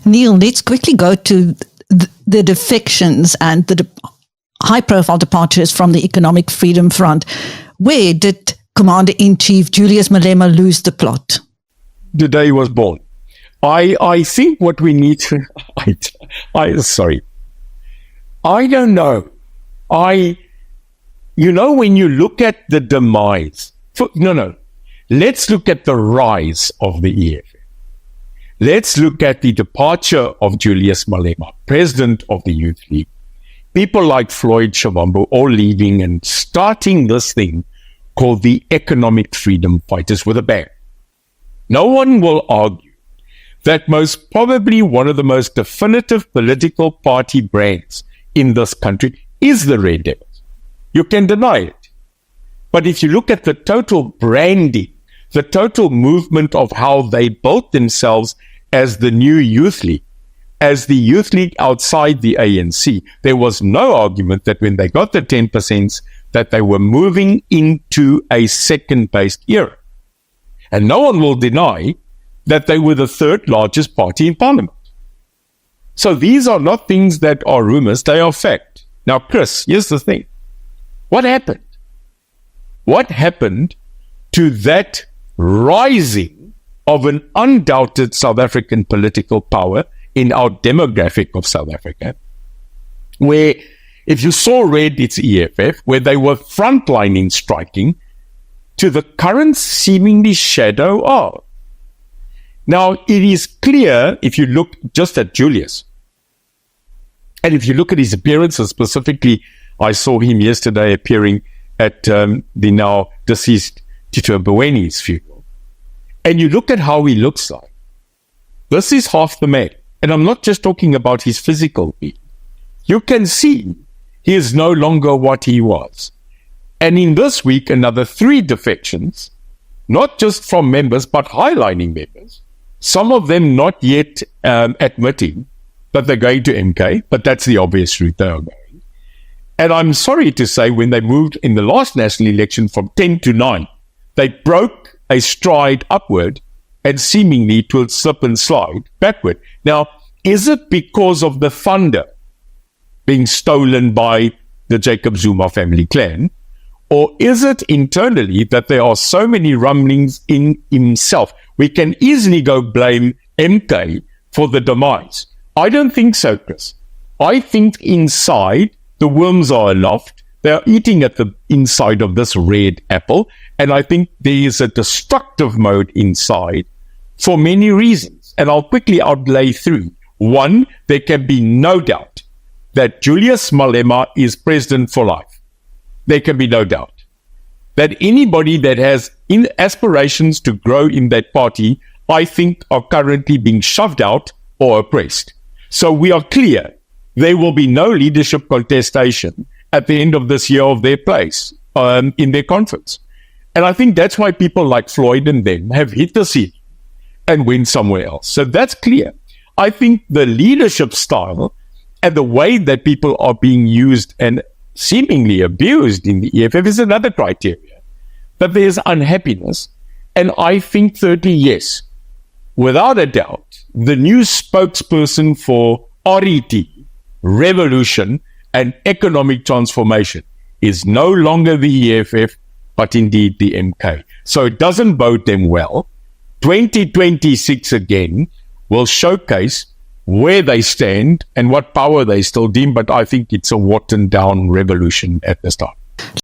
Neil, let's quickly go to the defections and the high-profile departures from the Economic Freedom Front. Where did Commander-in-Chief Julius Malema lose the plot? The day he was born. I think what we need to... sorry. I don't know. When you look at the demise... Let's look at the rise of the EFF. Let's look at the departure of Julius Malema, president of the Youth League. People like Floyd Shivambu all leaving and starting this thing called the Economic Freedom Fighters with a bang. No one will argue that most probably one of the most definitive political party brands in this country is the Red Devils. You can deny it. But if you look at the total branding, the total movement of how they built themselves as the new Youth League, as the Youth League outside the ANC, there was no argument that when they got the 10%, that they were moving into a second-based era. And no one will deny that they were the third largest party in parliament. So these are not things that are rumors, they are fact. Now, Chris, here's the thing. What happened? What happened to that rising of an undoubted South African political power in our demographic of South Africa, where if you saw Red, it's EFF, where they were frontlining striking, to the current seemingly shadow of. Now, it is clear, if you look just at Julius, and if you look at his appearances, specifically, I saw him yesterday appearing at the now deceased Tito Mbowene's funeral, and you look at how he looks like, this is half the man. And I'm not just talking about his physical being. You can see he is no longer what he was. And in this week, another 3 defections, not just from members, but highlining members, some of them not yet admitting that they're going to MK, but that's the obvious route they are going. And I'm sorry to say, when they moved in the last national election from 10 to 9, they broke a stride upward, and seemingly it will slip and slide backward. Now, is it because of the thunder being stolen by the Jacob Zuma family clan? Or is it internally that there are so many rumblings in himself? We can easily go blame MK for the demise. I don't think so, Chris. I think inside, the worms are aloft. They are eating at the inside of this red apple. And I think there is a destructive mode inside for many reasons. And I'll quickly outlay through. One, there can be no doubt that Julius Malema is president for life. There can be no doubt that anybody that has aspirations to grow in that party, I think, are currently being shoved out or oppressed. So we are clear. There will be no leadership contestation at the end of this year of their place in their conference. And I think that's why people like Floyd and them have hit the ceiling and went somewhere else. So that's clear. I think the leadership style and the way that people are being used and seemingly abused in the EFF is another criteria. That there's unhappiness. And I think thirdly, yes, without a doubt, the new spokesperson for RET, revolution and economic transformation, is no longer the EFF, but indeed the MK. So it doesn't bode them well. 2026 again will showcase where they stand and what power they still deem, but I think it's a watered down revolution at the start.